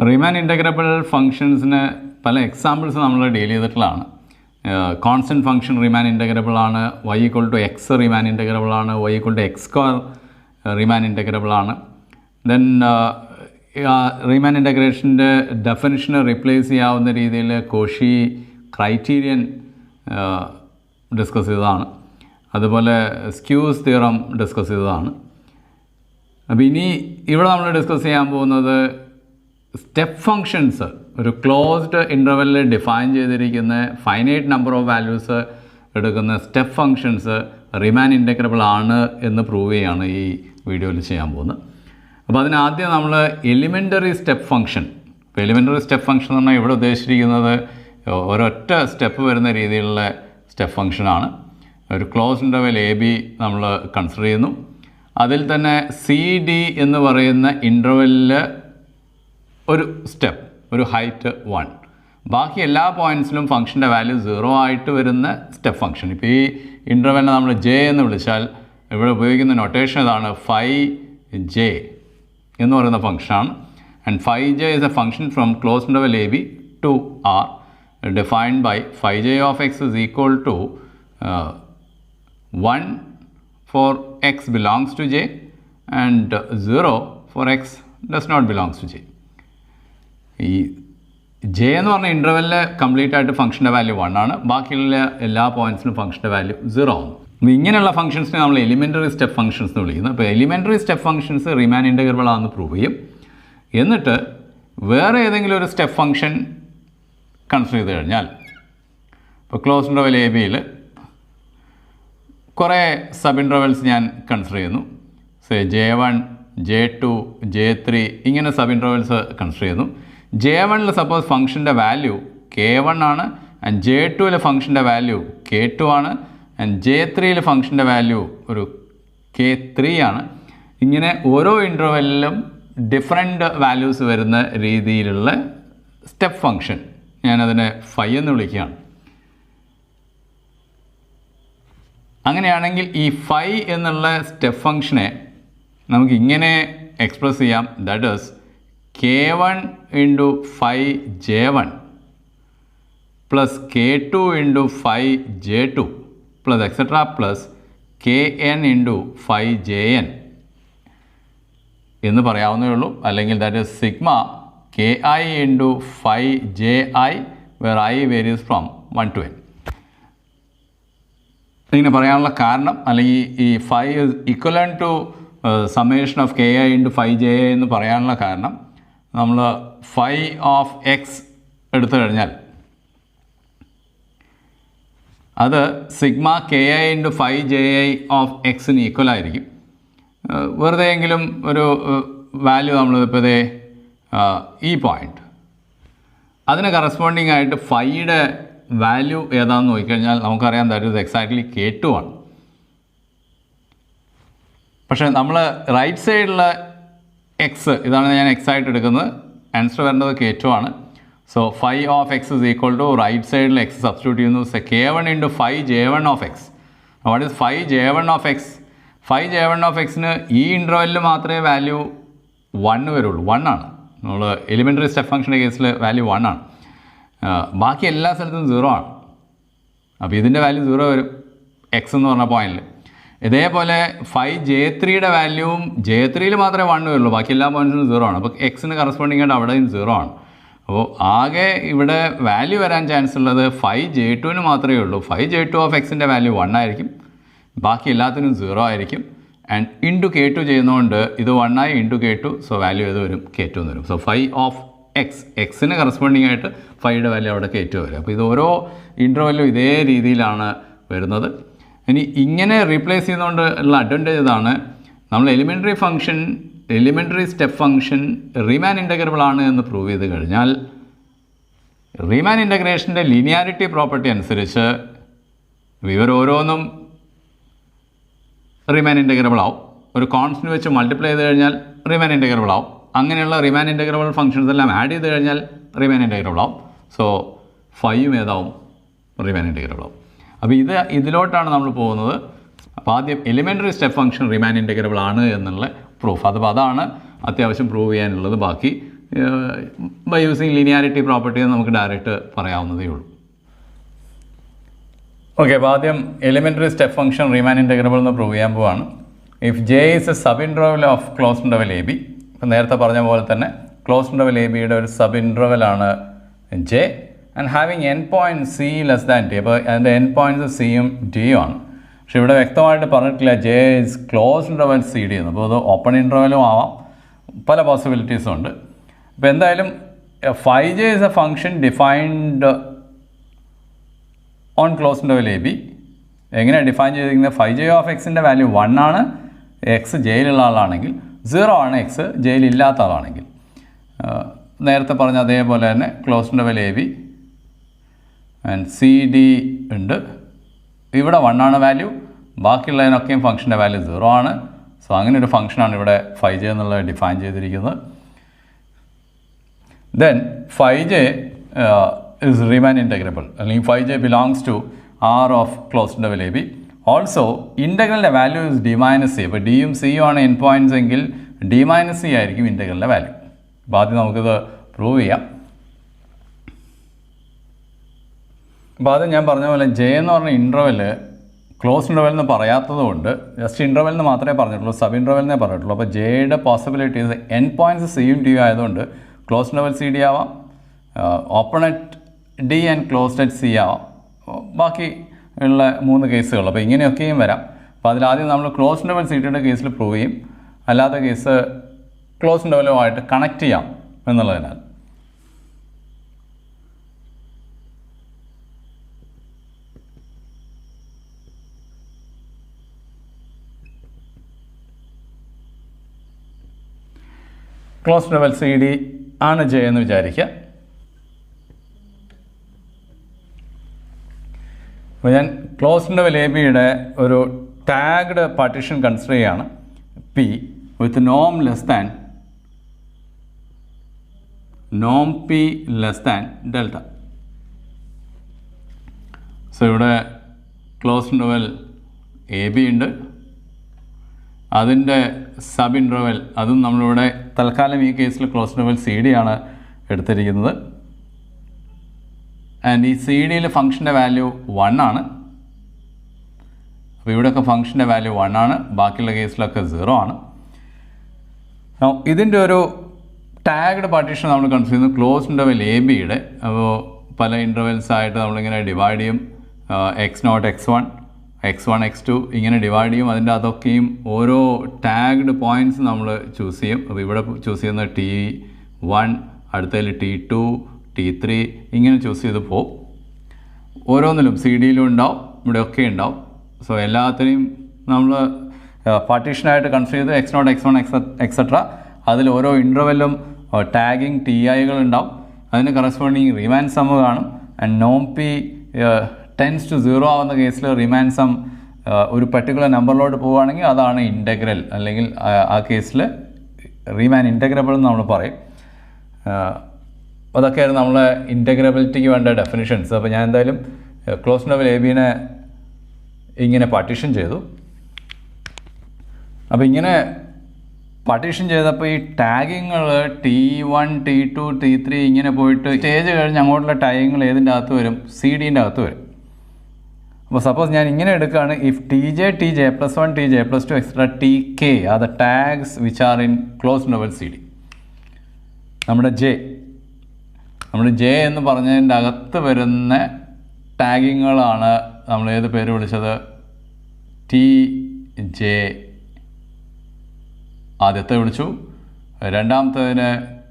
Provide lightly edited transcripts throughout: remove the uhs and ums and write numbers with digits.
റീമാൻ integrable ഫങ്ഷൻസിന് പല examples നമ്മൾ deal ചെയ്തിട്ടുള്ളതാണ്. കോൺസ്റ്റൻറ്റ് ഫംഗ്ഷൻ റീമാൻ ഇൻ്റഗ്രബിൾ ആണ്, y = x റീമാൻ ഇൻ്റഗ്രബിൾ ആണ്, y = x² റീമാൻ ഇൻ്റഗ്രബിൾ ആണ്. ദെൻ റീമാൻ ഇൻ്റഗ്രേഷൻ്റെ ഡെഫിനിഷന് റീപ്ലേസ് ചെയ്യാവുന്ന രീതിയിൽ കോഷി ക്രൈറ്റീരിയൻ ഡിസ്കസ് ചെയ്തതാണ്. അതുപോലെ സ്ക്യൂസ് തിയറം ഡിസ്കസ് ചെയ്തതാണ്. അപ്പോൾ ഇനി ഇവിടെ നമ്മൾ ഡിസ്കസ് ചെയ്യാൻ പോകുന്നത് സ്റ്റെപ്പ് ഫങ്ഷൻസ്, ഒരു ക്ലോസ്ഡ് ഇൻ്റർവെല്ലിൽ ഡിഫൈൻ ചെയ്തിരിക്കുന്ന ഫൈനൈറ്റ് നമ്പർ ഓഫ് വാല്യൂസ് എടുക്കുന്ന സ്റ്റെപ്പ് ഫങ്ഷൻസ് റീമാൻ ഇൻ്റഗ്രബിൾ ആണ് എന്ന് പ്രൂവ് ചെയ്യുകയാണ് ഈ വീഡിയോയിൽ ചെയ്യാൻ പോകുന്നത്. അപ്പോൾ അതിനാദ്യം നമ്മൾ എലിമെൻ്ററി സ്റ്റെപ്പ് ഫങ്ഷൻ, ഇപ്പോൾ എലിമെൻ്ററി സ്റ്റെപ്പ് ഫങ്ഷൻ എന്ന് പറഞ്ഞാൽ ഇവിടെ ഉദ്ദേശിച്ചിരിക്കുന്നത് ഒരൊറ്റ സ്റ്റെപ്പ് വരുന്ന രീതിയിലുള്ള സ്റ്റെപ്പ് ഫങ്ഷനാണ്. ഒരു ക്ലോസ് ഇൻ്റർവെൽ AB നമ്മൾ കൺസിഡർ ചെയ്യുന്നു. അതിൽ തന്നെ CD എന്ന് പറയുന്ന ഇൻ്റർവെല്ലിൽ ഒരു സ്റ്റെപ്പ്, ഒരു ഹൈറ്റ് 1, ബാക്കി എല്ലാ പോയിൻറ്റ്സിലും ഫംഗ്ഷൻ്റെ വാല്യൂ 0 ആയിട്ട് വരുന്ന സ്റ്റെപ്പ് ഫംഗ്ഷൻ. ഇപ്പോൾ ഈ ഇൻ്റർവെല്ലിനെ നമ്മൾ J എന്ന് വിളിച്ചാൽ ഇവിടെ ഉപയോഗിക്കുന്ന നൊട്ടേഷൻ ഇതാണ്, 5J എന്ന് പറയുന്ന ഫംഗ്ഷനാണ്. And 5J is a function from closed interval AB to R defined by 5J of x is equal to 1 for x belongs to J and 0 for x does not belongs to J. ഈ J എന്ന് പറഞ്ഞ ഇൻ്റർവെല്ലിൽ complete ആയിട്ട് ഫംഗ്ഷൻ്റെ value 1 ആണ്, ബാക്കിയുള്ള എല്ലാ പോയിൻറ്റ്സിനും ഫംഗ്ഷൻ്റെ value 0 ആണ്. അപ്പോൾ ഇങ്ങനെയുള്ള ഫംഗ്ഷൻസിനെ നമ്മൾ എലിമെൻ്ററി സ്റ്റെപ്പ് ഫംഗ്ഷൻസ് എന്ന് വിളിക്കുന്നത്. അപ്പോൾ എലിമെൻ്ററി സ്റ്റെപ്പ് ഫംഗ്ഷൻസ് റീമാൻ ഇൻ്റഗ്രബിൾ ആണെന്ന് പ്രൂവ് ചെയ്യും. എന്നിട്ട് വേറെ ഏതെങ്കിലും ഒരു സ്റ്റെപ്പ് ഫംഗ്ഷൻ കൺസിഡർ ചെയ്ത് കഴിഞ്ഞാൽ, ഇപ്പോൾ ക്ലോസ് ഇൻ്റർവെൽ ABയിൽ കുറേ സബ് ഇൻ്റർവെൽസ് ഞാൻ കൺസിഡർ ചെയ്യുന്നു. J1, J2, J3 ഇങ്ങനെ സബ് ഇൻ്റർവെൽസ് കൺസിഡർ ചെയ്യുന്നു. J1ൽ സപ്പോസ് ഫംഗ്ഷൻ്റെ വാല്യൂ K1 ആണ്, ആൻഡ് J2ൽ ഫംഗ്ഷൻ്റെ വാല്യൂ K2 ആണ്, ആൻഡ് J3ൽ ഫംഗ്ഷൻ്റെ വാല്യൂ ഒരു K3 ആണ്. ഇങ്ങനെ ഓരോ ഇൻ്റർവെല്ലിലും ഡിഫറെൻ്റ് വാല്യൂസ് വരുന്ന രീതിയിലുള്ള സ്റ്റെപ്പ് ഫംഗ്ഷൻ ഞാനതിനെ ഫൈ എന്ന് വിളിക്കുകയാണ്. അങ്ങനെയാണെങ്കിൽ ഈ ഫൈ എന്നുള്ള സ്റ്റെപ്പ് ഫംഗ്ഷനെ നമുക്ക് ഇങ്ങനെ എക്സ്പ്രസ് ചെയ്യാം. That is K1 × 5J1 plus K2 × 5J2 plus etcetera plus Kn × 5Jn എന്ന് പറയാവുന്നേ ഉള്ളൂ. അല്ലെങ്കിൽ that is sigma Ki × 5Ji where I varies from 1 to n. ഇങ്ങനെ പറയാനുള്ള കാരണം, അല്ലെങ്കിൽ ഈ 5 is equivalent to summation of Ki × 5Ji എന്ന് പറയാനുള്ള കാരണം, നമ്മൾ phi of x എടുത്തു കഴിഞ്ഞാൽ അത് സിഗ്മ Ki × 5Ji of xന് ഈക്വൽ ആയിരിക്കും. വെറുതെ എങ്കിലും ഒരു വാല്യൂ നമ്മളിപ്പോൾ ഇതേ ഈ പോയിൻ്റ്, അതിന് കറസ്പോണ്ടിങ് ആയിട്ട് ഫൈയുടെ വാല്യൂ ഏതാണെന്ന് നോക്കിക്കഴിഞ്ഞാൽ നമുക്കറിയാം ദാറ്റ് ഈസ് എക്സാക്ട്ലി K2 ആണ്. പക്ഷേ നമ്മൾ റൈറ്റ് സൈഡിലുള്ള എക്സ്, ഇതാണ് ഞാൻ എക്സ് ആയിട്ട് എടുക്കുന്നത്, ആൻസർ വരുന്നത് K2 ആണ്. So phi of x is equal to right സൈഡിൽ എക്സ് സബ്സ്റ്റിറ്റ്യൂട്ട് ചെയ്യുന്നു. K1 × 5J1 of x. What is 5J1 of x? 5J1 of xന് ഈ ഇൻ്റർവെല്ലിൽ മാത്രമേ വാല്യൂ 1 വരുള്ളൂ, 1 ആണ്. നമ്മൾ എലിമെൻ്ററി സ്റ്റെപ്പ് ഫംഗ്ഷൻ്റെ കേസിൽ വാല്യൂ 1 ആണ്, ബാക്കി എല്ലാ സ്ഥലത്തും 0 ആണ്. അപ്പോൾ ഇതിൻ്റെ വാല്യൂ 0 വരും എക്സ് എന്ന് പറഞ്ഞ പോയിന്റിൽ. ഇതേപോലെ 5J3യുടെ വാല്യൂവും J3യിൽ മാത്രമേ 1 വരുള്ളൂ, ബാക്കി എല്ലാ പോയിൻറ്റ്സിലും 0 ആണ്. അപ്പോൾ എക്സിന് കറസ്പോണ്ടിങ് ആയിട്ട് അവിടെയും 0 ആണ്. അപ്പോൾ ആകെ ഇവിടെ വാല്യൂ വരാൻ ചാൻസ് ഉള്ളത് 5J2ന് മാത്രമേ ഉള്ളൂ. 5J2 of xൻ്റെ വാല്യൂ 1 ആയിരിക്കും, ബാക്കി എല്ലാത്തിനും 0 ആയിരിക്കും. ആൻഡ് ഇൻറ്റു K2 ചെയ്യുന്നതുകൊണ്ട് ഇത് 1 ആയി ഇൻറ്റു K2, സോ വാല്യൂ ഏത് വരും? K2 എന്ന് വരും. സോ ഫൈ ഓഫ് എക്സിന് കറസ്പോണ്ടിങ് ആയിട്ട് ഫൈയുടെ വാല്യൂ അവിടെ K2 വരും. അപ്പോൾ ഇത് ഓരോ ഇൻ്റർവെല്ലും ഇതേ രീതിയിലാണ് വരുന്നത്. ഇനി ഇങ്ങനെ റീപ്ലേസ് ചെയ്യുന്നതുകൊണ്ട് ഉള്ള അഡ്വാൻറ്റേജ് ഇതാണ്, നമ്മൾ എലിമെൻ്ററി സ്റ്റെപ്പ് ഫംഗ്ഷൻ റീമാൻ ഇൻ്റഗ്രബിൾ ആണ് എന്ന് പ്രൂവ് ചെയ്ത് കഴിഞ്ഞാൽ റീമാൻ ഇൻ്റഗ്രേഷൻ്റെ ലീനിയാരിറ്റി പ്രോപ്പർട്ടി അനുസരിച്ച് ഇവർ ഓരോന്നും റീമാൻ ഇൻ്റഗ്രബിൾ ആവും. ഒരു കോൺസ്റ്റന്റ് വെച്ച് മൾട്ടിപ്ലൈ ചെയ്ത് കഴിഞ്ഞാൽ റീമാൻ ഇൻ്റഗ്രബിൾ ആവും. അങ്ങനെയുള്ള റീമാൻ ഇൻ്റഗ്രബിൾ ഫംഗ്ഷൻസ് എല്ലാം ആഡ് ചെയ്ത് കഴിഞ്ഞാൽ റീമാൻ ഇൻ്റഗ്രബിൾ ആവും. സോ ഫൈയും ഏതാവും? റീമാൻ ഇൻ്റഗ്രബിൾ ആവും. അപ്പോൾ ഇതിലോട്ടാണ് നമ്മൾ പോകുന്നത്. അപ്പോൾ ആദ്യം എലിമെൻ്ററി സ്റ്റെപ്പ് ഫംഗ്ഷൻ റീമാൻ ഇൻ്റഗ്രബിൾ ആണ് എന്നുള്ള പ്രൂഫ്, അതാണ് അത്യാവശ്യം പ്രൂവ് ചെയ്യാനുള്ളത്. ബാക്കി ബൈ യൂസിങ് ലീനിയാരിറ്റി പ്രോപ്പർട്ടി എന്ന് നമുക്ക് ഡയറക്റ്റ് പറയാവുന്നതേ ഉള്ളൂ. ഓക്കെ, അപ്പോൾ ആദ്യം എലിമെൻ്ററി സ്റ്റെപ്പ് ഫംഗ്ഷൻ റീമാൻ ഇൻറ്റഗ്രബിൾ എന്ന് പ്രൂവ് ചെയ്യാൻ പോവാണ്. If J is A sub interval of close interval A B, ഇപ്പം നേരത്തെ പറഞ്ഞ പോലെ തന്നെ ക്ലോസ് ഇൻട്രവൽ എ ബിയുടെ ഒരു സബ് ഇൻട്രവലാണ് J and having N point C less than T. അപ്പോൾ അതിൻ്റെ എൻ പോയിൻറ്റ്സ് സിയും ടിയും ആണ്. പക്ഷേ ഇവിടെ വ്യക്തമായിട്ട് പറഞ്ഞിട്ടില്ല J is close interval C D എന്ന്. അപ്പോൾ അത് ഓപ്പൺ ഇൻട്രവലും ആവാം, പല പോസിബിലിറ്റീസും ഉണ്ട്. അപ്പോൾ എന്തായാലും phi J is A function defined on close interval A B. എങ്ങനെയാണ് ഡിഫൈൻ ചെയ്തിരിക്കുന്നത്? ഫൈ ജെ ഓഫ് എക്സിൻ്റെ വാല്യൂ 1 ആണ്, എക്സ് ജെയിലുള്ള ആളാണെങ്കിൽ, 0 ആണ് എക്സ് ജെയിലില്ലാത്ത ആളാണെങ്കിൽ. നേരത്തെ പറഞ്ഞ അതേപോലെ തന്നെ close interval A B and C D ഉണ്ട്. ഇവിടെ 1 ആണ് വാല്യൂ, ബാക്കിയുള്ളതിനൊക്കെയും ഫംഗ്ഷൻ്റെ വാല്യൂ 0 ആണ്. സോ അങ്ങനെ ഒരു ഫംഗ്ഷനാണ് ഇവിടെ ഫൈ ജെ എന്നുള്ളത് ഡിഫൈൻ ചെയ്തിരിക്കുന്നത്. Then phi J is Riemann integrable, അല്ലെങ്കിൽ ഫൈ ജെ belongs to R of closed interval AB. Also ഇൻ്റഗ്രലിൻ്റെ value is D minus C. അപ്പോൾ ഡിയും സിയും ആണ് എൻ പോയിൻറ്റ്സ് എങ്കിൽ ഡി മൈനസ് സി ആയിരിക്കും ഇൻ്റഗ്രലിൻ്റെ വാല്യൂ. അപ്പോൾ ആദ്യം നമുക്കിത് പ്രൂവ് ചെയ്യാം. അപ്പോൾ ആദ്യം ഞാൻ പറഞ്ഞ പോലെ ജെ എന്ന് പറഞ്ഞ ഇൻ്റർവെൽ ക്ലോസ് ഇൻ്റർവെൽ എന്ന് പറയാത്തത് കൊണ്ട് ജസ്റ്റ് ഇൻ്റർവെൽ എന്ന് മാത്രമേ പറഞ്ഞിട്ടുള്ളൂ, സബ് ഇൻ്റർവെൽ എന്നേ പറഞ്ഞിട്ടുള്ളൂ. അപ്പോൾ ജെയുടെ പോസിബിലിറ്റീസ് എൻ പോയിൻറ്റ്സ് സിയും ഡിയും ആയതുകൊണ്ട് ക്ലോസ് ഇൻ്റർവെൽ സി ഡി ആവാം, open at D and closed at C ആവാം, ബാക്കി ഉള്ള 3 കേസുകൾ. അപ്പോൾ ഇങ്ങനെയൊക്കെയും വരാം. അപ്പോൾ അതിലാദ്യം നമ്മൾ ക്ലോസ് ഇൻ്റർവെൽ സി ഡിയുടെ കേസിൽ പ്രൂവ് ചെയ്യും, അല്ലാത്ത കേസ് ക്ലോസ് ഇൻ്റർവെലുമായിട്ട് കണക്ട് ചെയ്യാം എന്നുള്ളതിനാൽ. ക്ലോസ് ഇൻ്റർവെൽ സി ഡി ആണ് ജെ എന്ന് വിചാരിക്കുക. അപ്പോൾ ഞാൻ ക്ലോസ് ഇൻ്റർവെൽ എ ബിയുടെ ഒരു ടാഗ്ഡ് പാർട്ടീഷൻ കൺസിഡർ ചെയ്യുകയാണ്, പി വിത്ത് നോം P less than delta. So ഇവിടെ ക്ലോസ് ഇൻ്റർവെൽ എ ബി ഉണ്ട്, അതിൻ്റെ സബ് ഇൻ്റർവെൽ അതും നമ്മളിവിടെ തൽക്കാലം ഈ കേസിൽ ക്ലോസ് ഇൻ്റർവെൽ സി ഡി ആണ് എടുത്തിരിക്കുന്നത്. ആൻഡ് ഈ സി ഡിയിൽ ഫംഗ്ഷൻ്റെ വാല്യൂ 1 ആണ്. അപ്പോൾ ഇവിടെയൊക്കെ ഫംഗ്ഷൻ്റെ വാല്യൂ 1 ആണ്, ബാക്കിയുള്ള കേസിലൊക്കെ 0 ആണ്. ഇതിൻ്റെ ഒരു ടാഗ്ഡ് പാർട്ടീഷൻ നമ്മൾ കൺസിഡർ ചെയ്യുന്നു ക്ലോസ് ഇൻ്റർവെൽ എ ബിയുടെ. അപ്പോൾ പല ഇൻ്റർവെൽസ് ആയിട്ട് നമ്മളിങ്ങനെ ഡിവൈഡ് ചെയ്യും, x0 x1 x1 x2 ഇങ്ങനെ ഡിവൈഡ് ചെയ്യും. അതിൻ്റെ അതൊക്കെയും ഓരോ ടാഗ്ഡ് പോയിൻറ്റ്സ് നമ്മൾ ചൂസ് ചെയ്യും. അപ്പോൾ ഇവിടെ ചൂസ് ചെയ്യുന്നത് T1, അടുത്തതിൽ T2 T3 ഇങ്ങനെ ചൂസ് ചെയ്ത് പോകും. ഓരോന്നിലും സി ഡിയിലും ഉണ്ടാവും, ഇവിടെയൊക്കെ ഉണ്ടാവും. സോ എല്ലാത്തിനെയും നമ്മൾ പാർട്ടീഷനായിട്ട് കൺസിഡർ ചെയ്ത് x0 x1 എക്സെട്ര. അതിൽ ഓരോ ഇൻ്റർവെല്ലും ടാഗിങ് ടി ഐകൾ ഉണ്ടാവും, അതിന് കറസ്പോണ്ടിങ് റീമാൻ സം കാണും. ആൻഡ് നോം പി ടെൻസ് ടു 0 ആവുന്ന കേസിൽ റീമാൻ സം ഒരു പർട്ടിക്കുലർ നമ്പറിലോട്ട് പോവുകയാണെങ്കിൽ അതാണ് ഇൻ്റഗ്രൽ, അല്ലെങ്കിൽ ആ കേസിൽ റീമാൻ ഇൻ്റഗ്രബിൾ എന്ന് നമ്മൾ പറയും. അതൊക്കെയായിരുന്നു നമ്മളെ ഇൻ്റഗ്രബിലിറ്റിക്ക് വേണ്ട ഡെഫിനിഷൻസ്. അപ്പോൾ ഞാൻ എന്തായാലും ക്ലോസ് ഇൻ്റർവെൽ എ ബിനെ ഇങ്ങനെ പാർട്ടീഷൻ ചെയ്തു. അപ്പോൾ ഇങ്ങനെ പാർട്ടീഷൻ ചെയ്തപ്പോൾ ഈ ടാഗിങ്ങൾ T1 T2 T3 ഇങ്ങനെ പോയിട്ട് സ്റ്റേജ് കഴിഞ്ഞ് അങ്ങോട്ടുള്ള ടാഗിങ്ങൾ ഏതിൻ്റെ അകത്ത് വരും? സി ഡിൻ്റെ അകത്ത് വരും. അപ്പോൾ സപ്പോസ് ഞാൻ ഇങ്ങനെ എടുക്കുകയാണ്, if TJ TJ+1 TJ+2 etcetera TK are the tags which are in close interval C D. നമ്മുടെ ജെ എന്ന് പറഞ്ഞതിൻ്റെ അകത്ത് വരുന്ന ടാഗിങ്ങുകളാണ് നമ്മൾ ഏത് പേര് വിളിച്ചത്? TJ ആദ്യത്തെ വിളിച്ചു, രണ്ടാമത്തതിന്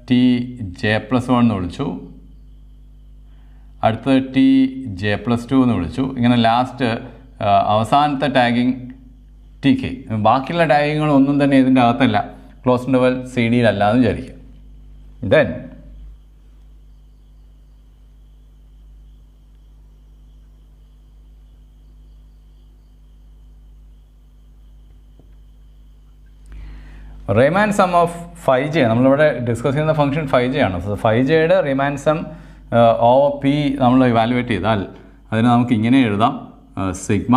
TJ+1 എന്ന് വിളിച്ചു, അടുത്തത് TJ+2 എന്ന് വിളിച്ചു. ഇങ്ങനെ ലാസ്റ്റ് അവസാനത്തെ ടാഗിങ് TK. ബാക്കിയുള്ള ടാഗിങ്ങുകളൊന്നും തന്നെ ഇതിൻ്റെ അകത്തല്ല, ക്ലോസ് ഇൻ്റർവെൽ സി ഡിയിലല്ല എന്ന് വിചാരിക്കുക. Then Riemann sum of phi J, നമ്മളിവിടെ ഡിസ്കസ് ചെയ്യുന്ന ഫംഗ്ഷൻ ഫൈ ജെ ആണ്. സോ ഫൈ ജെയുടെ റീമാൻ സം ഓ പി നമ്മൾ ഇവാലുവേറ്റ് ചെയ്താൽ അതിന് നമുക്ക് ഇങ്ങനെ എഴുതാം, sigma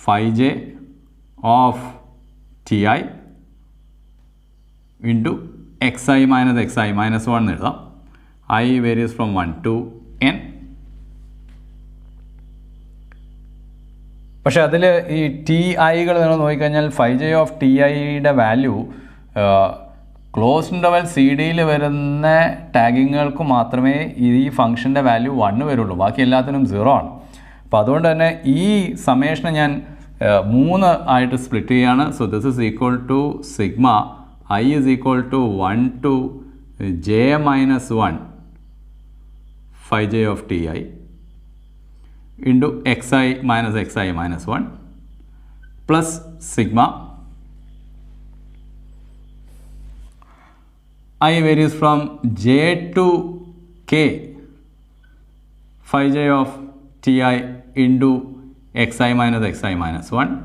phi J of T I into xi minus 1 എന്ന് എഴുതാം. I varies from 1 to n. പക്ഷേ അതിൽ ഈ ടി ഐകൾ നിങ്ങൾ നോക്കിക്കഴിഞ്ഞാൽ 5j ഓഫ് ടി ഐയുടെ വാല്യൂ ക്ലോസ് ഇൻ്റർവൽ സി ഡിയിൽ വരുന്ന ടാഗിങ്ങുകൾക്ക് മാത്രമേ ഈ ഫംഗ്ഷൻ്റെ വാല്യൂ 1 വരുള്ളൂ, ബാക്കി എല്ലാത്തിനും 0 ആണ്. അപ്പോൾ അതുകൊണ്ട് തന്നെ ഈ സമേഷനെ ഞാൻ 3 ആയിട്ട് സ്പ്ലിറ്റ് ചെയ്യുകയാണ്. So this is equal to sigma I is equal to 1 to j minus 1 5j of ti into xi minus 1 plus sigma I varies from j to k 5j of ti into xi minus 1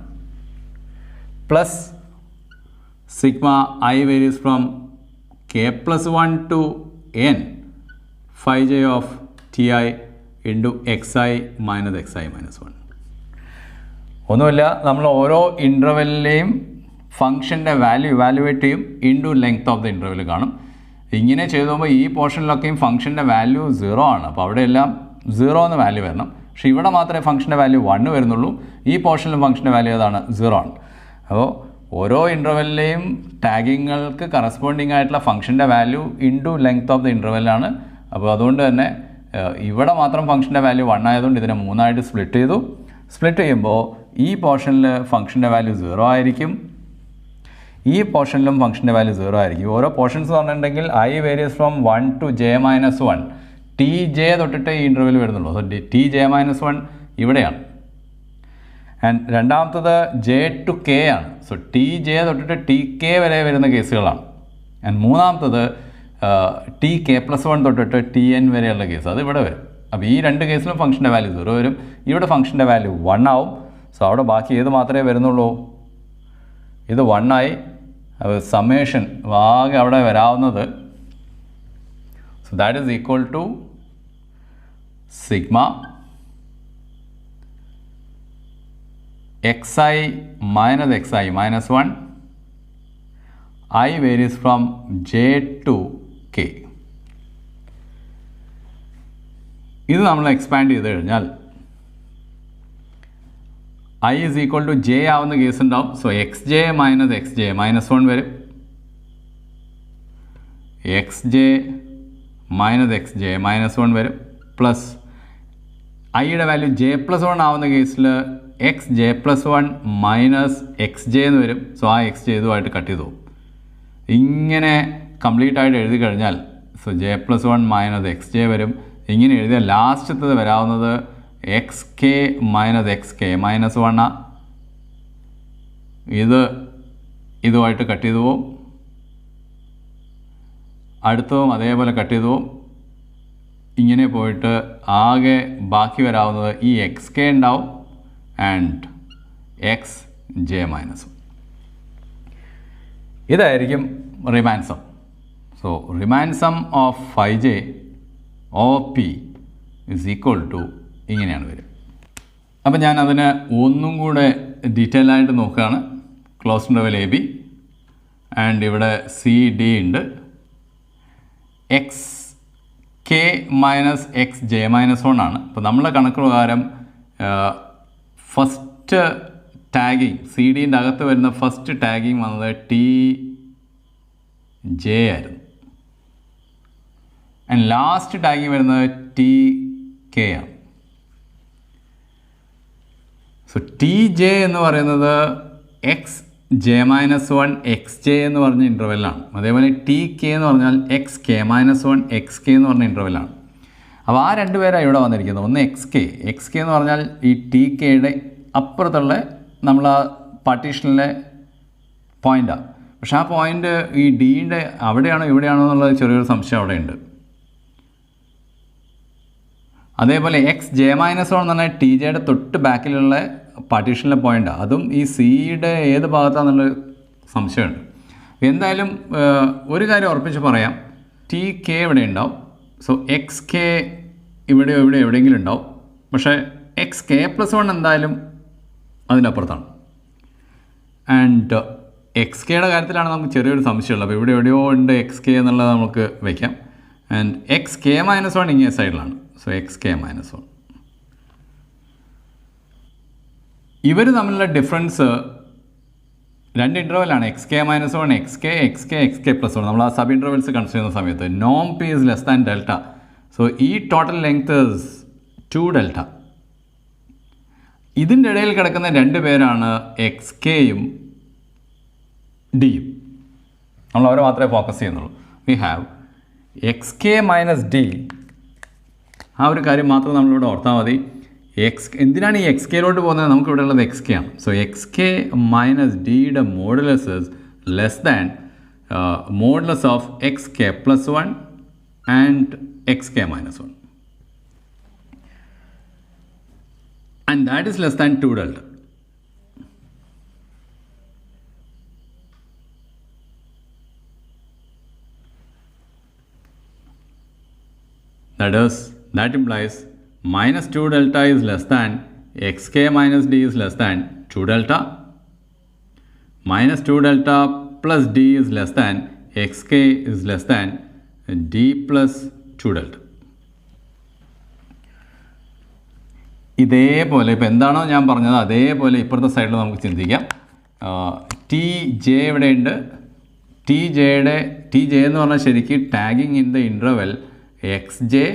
plus sigma I varies from k plus 1 to n 5j of ti into xi minus 1. ഒന്നുമില്ല, നമ്മൾ ഓരോ ഇൻ്റർവെല്ലിലെയും ഫംഗ്ഷൻ്റെ value evaluate ചെയ്യും, into length of the interval കാണും. ഇങ്ങനെ ചെയ്തുമ്പോൾ ഈ പോർഷനിലൊക്കെയും ഫംഗ്ഷൻ്റെ value 0 ആണ്. അപ്പോൾ അവിടെയെല്ലാം 0 എന്ന് വാല്യൂ വരണം. പക്ഷേ ഇവിടെ മാത്രമേ ഫംഗ്ഷൻ്റെ വാല്യൂ 1 വരുന്നുള്ളൂ. ഈ പോർഷനിലും ഫംഗ്ഷൻ്റെ വാല്യൂ ഏതാണ്? 0 ആണ്. അപ്പോൾ ഓരോ ഇൻ്റർവെല്ലിലെയും ടാഗിങ്ങൾക്ക് കറസ്പോണ്ടിങ് ആയിട്ടുള്ള ഫംഗ്ഷൻ്റെ value into length of the ഇൻ്റർവെല്ലാണ്. അപ്പോൾ അതുകൊണ്ട് തന്നെ ഇവിടെ മാത്രം ഫംഗ്ഷൻ്റെ വാല്യൂ 1 ആയതുകൊണ്ട് ഇതിനെ 3 ആയിട്ട് സ്പ്ലിറ്റ് ചെയ്തു. സ്പ്ലിറ്റ് ചെയ്യുമ്പോൾ ഈ പോർഷനിൽ ഫംഗ്ഷൻ്റെ വാല്യൂ 0 ആയിരിക്കും, ഈ പോർഷനിലും ഫംഗ്ഷൻ്റെ വാല്യൂ 0 ആയിരിക്കും. ഓരോ പോർഷൻസ് പറഞ്ഞിട്ടുണ്ടെങ്കിൽ I various from 1 to j minus 1 T J തൊട്ടിട്ട് ഈ ഇൻ്റർവെൽ വരുന്നുള്ളൂ. സോ ടി ജെ -1 ഇവിടെയാണ്. ആൻഡ് രണ്ടാമത്തത് ജെ ടു കെ ആണ്. സോ ടി ജെ തൊട്ടിട്ട് ടി കെ വരെ വരുന്ന കേസുകളാണ്. ആൻഡ് മൂന്നാമത്തത് ടി കെ പ്ലസ് 1 തൊട്ടിട്ട് ടി എൻ വരെയുള്ള കേസ്, അത് ഇവിടെ വരും. അപ്പോൾ ഈ രണ്ട് കേസിലും ഫംഗ്ഷൻ്റെ വാല്യൂ 0 വരും, ഇവിടെ ഫംഗ്ഷൻ്റെ വാല്യൂ 1 ആവും. സോ അവിടെ ബാക്കി ഏത് മാത്രമേ വരുന്നുള്ളൂ? ഇത് 1 ആയി. സമ്മേഷൻ ആകെ അവിടെ വരാവുന്നത്, so that is equal to sigma xi minus 1 I varies from j to k. ഇത് നമ്മൾ എക്സ്പാൻഡ് ചെയ്ത് കഴിഞ്ഞാൽ I is equal to j ആവുന്ന കേസ് ഉണ്ടാവും. സോ xj minus 1 വരും, xj minus 1 വരും, പ്ലസ് ഐയുടെ വാല്യൂ j plus 1 ആവുന്ന കേസിൽ xj plus 1 minus xj എന്ന് വരും. സോ ആ xj ഇതുമായിട്ട് കട്ട് ചെയ്തു പോകും. ഇങ്ങനെ കംപ്ലീറ്റ് ആയിട്ട് എഴുതി കഴിഞ്ഞാൽ so j plus 1 minus xj വരും. ഇങ്ങനെ എഴുതിയാൽ ലാസ്റ്റത്തത് വരാവുന്നത് xk minus 1 ഇത് ഇതുമായിട്ട് കട്ട് ചെയ്തു പോവും, അടുത്തതും അതേപോലെ കട്ട് ചെയ്തു പോവും. ഇങ്ങനെ പോയിട്ട് ആകെ ബാക്കി വരാവുന്നത് ഈ xk ഉണ്ടാവും ആൻഡ് xj minus 1. ഇതായിരിക്കും Riemann sum. So Riemann sum of 5j OP is equal to ഇങ്ങനെയാണ് വരും. അപ്പം ഞാൻ അതിന് ഒന്നും കൂടെ ഡീറ്റെയിൽ ആയിട്ട് നോക്കുകയാണ്. Close interval A B and ഇവിടെ സി ഡി ഉണ്ട്. xk minus xj minus 1 ആണ്. അപ്പോൾ നമ്മളെ കണക്ക് പ്രകാരം ഫസ്റ്റ് ടാഗിങ് സി ഡിൻ്റെ അകത്ത് വരുന്ന ഫസ്റ്റ് ടാഗിങ് വന്നത് ടി ജെ ആയിരുന്നു. ആൻഡ് ലാസ്റ്റ് ടാഗിങ് വരുന്നത് ടി കെ ആണ്. സോ ടി ജെ എന്ന് പറയുന്നത് xj minus 1 xj എന്ന് പറഞ്ഞ ഇൻ്റർവെല്ലാണ്. അതേപോലെ ടി കെ എന്ന് പറഞ്ഞാൽ xk minus 1 xk എന്ന് പറഞ്ഞ ഇൻ്റർവെല്ലാണ്. അപ്പോൾ ആ രണ്ട് പേരാണ് ഇവിടെ വന്നിരിക്കുന്നത്. ഒന്ന് xk എന്ന് പറഞ്ഞാൽ ഈ ടി കെയുടെ അപ്പുറത്തുള്ള നമ്മൾ ആ പാർട്ടീഷനിലെ പോയിൻ്റാണ്. പക്ഷെ ആ പോയിൻ്റ് ഈ ഡിയുടെ അവിടെയാണോ ഇവിടെയാണോ എന്നുള്ളത് ചെറിയൊരു സംശയം അവിടെയുണ്ട്. അതേപോലെ xj minus 1 എന്ന് പറഞ്ഞാൽ ടി ജെയുടെ തൊട്ട് ബാക്കിലുള്ള പാർട്ടീഷനിലെ പോയിൻ്റാണ്. അതും ഈ സിയുടെ ഏത് ഭാഗത്താണെന്നുള്ള സംശയമുണ്ട്. എന്തായാലും ഒരു കാര്യം ഉറപ്പിച്ച് പറയാം, ടി കെ ഇവിടെ ഉണ്ടാവും. സോ xk ഇവിടെ എവിടെയെങ്കിലും ഉണ്ടാവും. പക്ഷേ xk plus 1 എന്തായാലും അതിനപ്പുറത്താണ്. ആൻഡ് എക്സ് കെയുടെ കാര്യത്തിലാണ് നമുക്ക് ചെറിയൊരു സംശയമുള്ളത്. അപ്പോൾ ഇവിടെ എവിടെയോ ഉണ്ട് എക്സ് കെ എന്നുള്ളത് നമുക്ക് വയ്ക്കാം. And X K minus one ഇങ്ങനെ സൈഡിലാണ്. So X K minus one. ഇവർ തമ്മിലുള്ള ഡിഫറൻസ് രണ്ട് ഇൻ്റർവെലാണ്. X K minus one, X K plus one. നമ്മൾ ആ സബ് ഇൻ്റർവെൽസ് കൺസിഡർ ചെയ്യുന്ന സമയത്ത് നോം P is less than delta. So ഈ ടോട്ടൽ ലെങ്ത് ഇസ് 2 ഡെൽറ്റ. ഇതിൻ്റെ ഇടയിൽ കിടക്കുന്ന രണ്ട് പേരാണ് എക്സ് കെയും ഡിയും. നമ്മൾ അവരെ മാത്രമേ ഫോക്കസ് ചെയ്യുന്നുള്ളൂ. We have X K minus D. ആ ഒരു കാര്യം മാത്രം നമ്മളിവിടെ ഓർത്താൽ മതി. എന്തിനാണ് ഈ എക്സ് കെയിലോട്ട് പോകുന്നത്? നമുക്ക് ഇവിടെ ഉള്ളത് എക്സ് കെ ആണ്. സോ എക്സ് കെ മൈനസ് ഡിയുടെ modulus is less than modulus of X K plus one and X K minus one. And that is less than 2 delta. That implies minus 2 delta is less than xk minus d is less than 2 delta. Minus 2 delta plus d is less than xk is less than d plus 2 delta. ഇതേപോലെ ഇപ്പോൾ എന്താണോ ഞാൻ പറഞ്ഞത് അതേപോലെ ഇപ്പുറത്തെ സൈഡിൽ നമുക്ക് ചിന്തിക്കാം. ടി ജെ ഇവിടെയുണ്ട്. ടി ജെ എന്ന് പറഞ്ഞാൽ ശരിക്കും tagging in the interval X j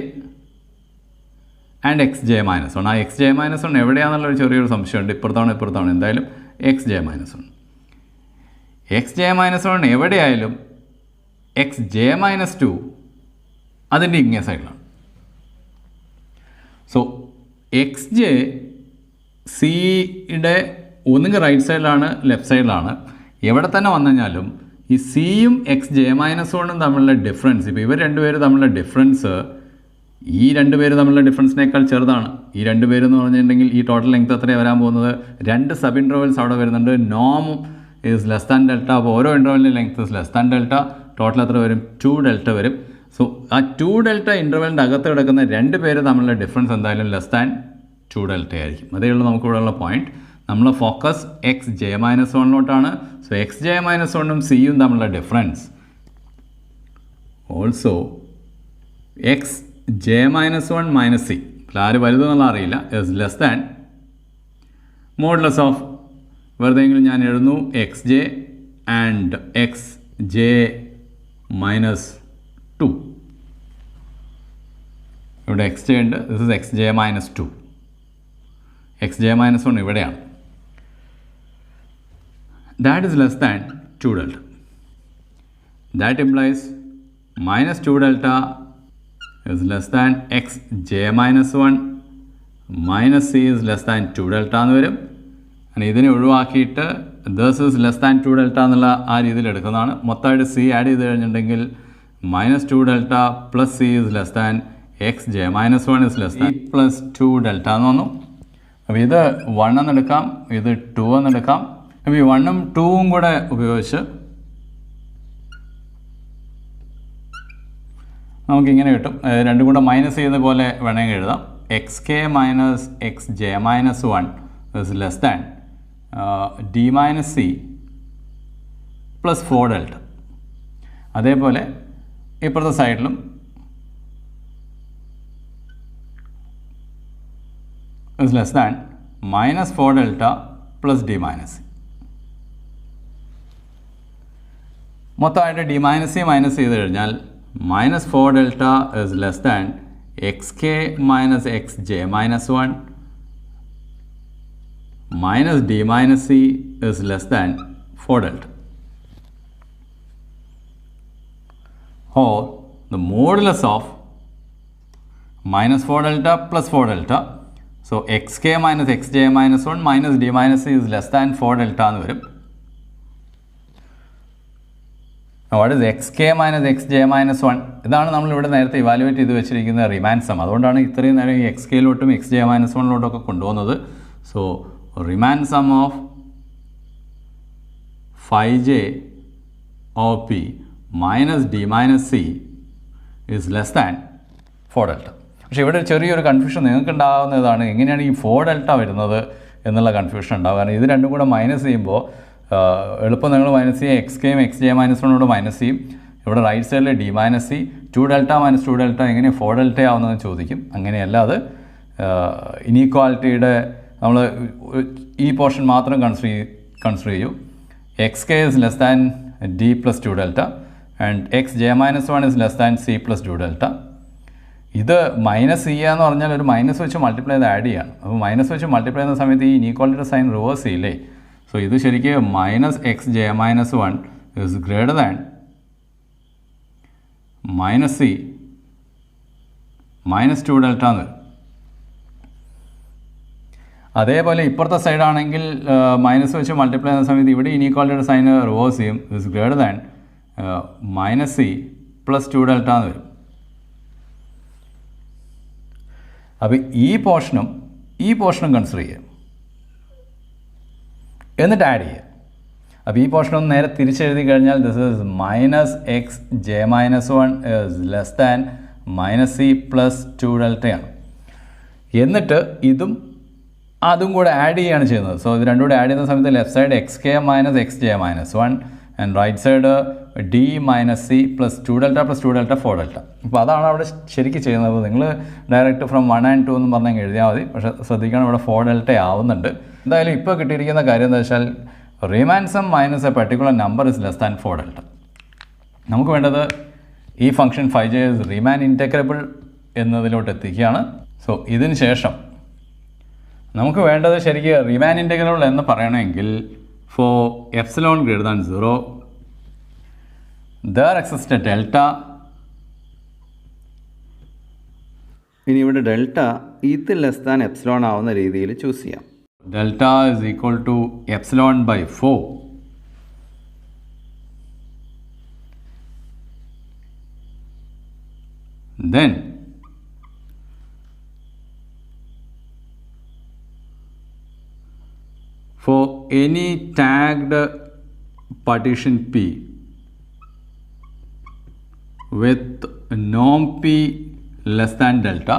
and x J minus one. ആ എക്സ് ജെ മൈനസ് വൺ എവിടെയാണെന്നുള്ളൊരു ചെറിയൊരു സംശയമുണ്ട്. ഇപ്പുറത്താണ് എന്തായാലും X J minus one. X J minus one എവിടെയായാലും എക്സ് ജെ മൈനസ് ടു അതിൻ്റെ ഇങ്ങേ സൈഡിലാണ്. സോ എക്സ് ജെ സിയുടെ ഒന്നുകിൽ റൈറ്റ് സൈഡിലാണ് ലെഫ്റ്റ് സൈഡിലാണ്. എവിടെ തന്നെ വന്നു കഴിഞ്ഞാലും ഈ സിയും എക്സ് ജെ മൈനസ് വണ്ണും തമ്മിലുള്ള ഡിഫറൻസ്, ഇപ്പോൾ ഇവർ രണ്ടുപേരും തമ്മിലുള്ള ഡിഫറൻസ് ഈ രണ്ടുപേര് തമ്മിലുള്ള ഡിഫറൻസിനേക്കാൾ ചെറുതാണ്. ഈ രണ്ടുപേരെന്ന് പറഞ്ഞിട്ടുണ്ടെങ്കിൽ ഈ ടോട്ടൽ ലെങ്ത് എത്രയാണ് വരാൻ പോകുന്നത്? 2 സബ് ഇൻ്റർവെൽസ് അവിടെ വരുന്നുണ്ട്. നോം ഈസ് ലെസ് ദാൻ ഡെൽറ്റ. അപ്പോൾ ഓരോ ഇൻ്റർവെലിൻ്റെ length is less than delta. Total എത്ര വരും? 2 ഡെൽറ്റ വരും. സോ ആ 2 ഡെൽറ്റ ഇൻ്റർവെലിൻ്റെ അകത്ത് കിടക്കുന്ന രണ്ട് പേര് തമ്മിലുള്ള ഡിഫറൻസ് എന്തായാലും ലെസ് ദാൻ 2 ഡെൽറ്റ ആയിരിക്കും. അതേ ഉള്ളൂ നമുക്കിവിടെയുള്ള പോയിൻറ്റ്. നമ്മൾ ഫോക്കസ് എക്സ് ജെ മൈനസ് വണ്ണിലോട്ടാണ്. സോ എക്സ് ജെ മൈനസ് വണ്ണും സിയും തമ്മിലുള്ള difference also x J minus one minus c, ആര് വലുതെന്നുള്ള അറിയില്ല, is less than modulus of വെറുതെയെങ്കിലും ഞാൻ എഴുതുന്നു x j and x J minus 2. ഇവിടെ എക്സ് ജെ ഉണ്ട്. This is x J minus 2. X J minus 1 ഇവിടെയാണ്. That is less than 2 delta. That implies minus 2 delta is less than x j minus 1 minus c is less than 2 delta എന്ന് വരും. ഇതിനെ ഒഴിവാക്കിയിട്ട് this is less than 2 delta എന്നുള്ള ആ രീതിയിൽ എടുക്കുന്നതാണ്. മൊത്തമായിട്ട് c ആഡ് ചെയ്ത് കഴിഞ്ഞിട്ടുണ്ടെങ്കിൽ minus 2 delta plus c is less than x j minus 1 is less than plus 2 delta എന്ന് വന്നു. അപ്പോൾ ഇത് 1 എന്നെടുക്കാം, ഇത് 2 എന്നെടുക്കാം. അപ്പോൾ ഈ 1ഉം 2ഉം കൂടെ ഉപയോഗിച്ച് നമുക്കിങ്ങനെ കിട്ടും. രണ്ടും കൂടെ മൈനസ് ചെയ്യുന്ന പോലെ വേണമെങ്കിൽ എഴുതാം. X K minus x J minus 1 is less than D minus C plus 4 delta. അതേപോലെ ഇപ്പുറത്തെ സൈഡിലും is less than minus 4 delta plus D minus C. മൊത്തമായിട്ട് ഡി മൈനസ് സി മൈനസ് ചെയ്ത് കഴിഞ്ഞാൽ minus 4 delta is less than xk minus xj minus 1 minus d minus c is less than 4 delta. Or the modulus of minus 4 delta plus 4 delta. So xk minus xj minus 1 minus d minus c is less than 4 delta എന്ന് വരും. What is X K minus x J minus 1? ഇതാണ് നമ്മളിവിടെ നേരത്തെ evaluate ചെയ്ത് വെച്ചിരിക്കുന്ന റിമാൻ some. അതുകൊണ്ടാണ് ഇത്രയും നേരം ഈ എക്സ് കെയിലോട്ടും എക്സ് ജെ മൈനസ് 1ലോട്ടൊക്കെ കൊണ്ടുപോകുന്നത്. So Riemann sum of 5j of P minus D minus C is less than 4 delta. പക്ഷേ ഇവിടെ ചെറിയൊരു കൺഫ്യൂഷൻ നിങ്ങൾക്ക് ഉണ്ടാകുന്നതാണ്, എങ്ങനെയാണ് ഈ 4 ഡെൽറ്റ വരുന്നത് എന്നുള്ള കൺഫ്യൂഷൻ ഉണ്ടാവുക. കാരണം ഇത് രണ്ടും കൂടെ മൈനസ് ചെയ്യുമ്പോൾ എളുപ്പം നിങ്ങൾ മൈനസ് ചെയ്യുക, എക്സ് കെയും എക്സ് ജെ മൈനസ് വണ്ണോട് മൈനസ് ചെയ്യും. ഇവിടെ റൈറ്റ് സൈഡിൽ D minus C, 2 delta minus 2 delta എങ്ങനെ 4 ഡെൽറ്റ ആവുന്നതെന്ന് ചോദിക്കും. അങ്ങനെയല്ല, അത് ഇനീക്വാലിറ്റിയുടെ നമ്മൾ ഈ പോർഷൻ മാത്രം കൺസിഡർ ചെയ്യൂ. X K is less than D plus 2 delta and x J minus 1 is less than C plus 2 delta. ഇത് മൈനസ് ചെയ്യുക എന്ന് പറഞ്ഞാൽ ഒരു മൈനസ് വെച്ച് മൾട്ടിപ്ലൈ ചെയ്ത് ആഡ് ചെയ്യാണ്. അപ്പോൾ മൈനസ് വെച്ച് മൾട്ടിപ്ലൈ ചെയ്യുന്ന സമയത്ത് ഈ ഇനീക്വാലിറ്റിയുടെ സൈൻ റിവേഴ്സ് ചെയ്യില്ലേ. സോ ഇത് ശരിക്കും minus x J minus 1 is greater than minus C minus 2 delta എന്ന് വരും. അതേപോലെ ഇപ്പുറത്തെ സൈഡാണെങ്കിൽ മൈനസ് വെച്ച് മൾട്ടിപ്ലൈ ചെയ്യുന്ന സമയത്ത് ഇവിടെ ഇനീക്വാലിറ്റിയുടെ സൈൻ റിവേഴ്സ് ചെയ്യും. Is greater than minus C plus 2 delta എന്ന് വരും. അപ്പോൾ ഈ പോർഷനും കൺസിഡർ ചെയ്യുക, എന്നിട്ട് ആഡ് ചെയ്യുക. അപ്പോൾ ഈ പോർഷനൊന്ന് നേരെ തിരിച്ചെഴുതി കഴിഞ്ഞാൽ this is minus x J minus 1 is less than minus C plus 2 ഡെൽറ്റയാണ്. എന്നിട്ട് അതും കൂടെ ആഡ് ചെയ്യുകയാണ് ചെയ്യുന്നത്. സോ ഇത് രണ്ടും കൂടെ ആഡ് ചെയ്യുന്ന സമയത്ത് left side x K minus x J minus 1 and right side D minus C plus 2 delta plus 2 delta 4 delta. അപ്പോൾ അതാണ് അവിടെ ശരിക്കും ചെയ്യുന്നത്. അപ്പോൾ നിങ്ങൾ ഡയറക്റ്റ് ഫ്രം 1 and 2 എന്ന് പറഞ്ഞാൽ എഴുതിയാൽ മതി. പക്ഷേ ശ്രദ്ധിക്കണം, ഇവിടെ 4 ഡെൽറ്റ ആവുന്നുണ്ട്. എന്തായാലും ഇപ്പോൾ കിട്ടിയിരിക്കുന്ന കാര്യം എന്താ വെച്ചാൽ Riemann sum minus a particular number is less than 4 delta. നമുക്ക് വേണ്ടത് ഈ function 5j is Riemann integrable എന്നതിലോട്ട് എത്തിക്കുകയാണ്. സോ ഇതിന് ശേഷം നമുക്ക് വേണ്ടത് ശരിക്കും റീമാൻ ഇൻറ്റഗ്രബിൾ എന്ന് പറയണമെങ്കിൽ for epsilon greater than 0 there exists a delta. ഇനി ഇവിടെ ഡെൽറ്റ ഇത് ലെസ് ദാൻ എപ്സിലോൺ ആവുന്ന രീതിയിൽ ചൂസ് ചെയ്യാം. Delta is equal to epsilon by 4. Then for any tagged partition P with norm P less than delta,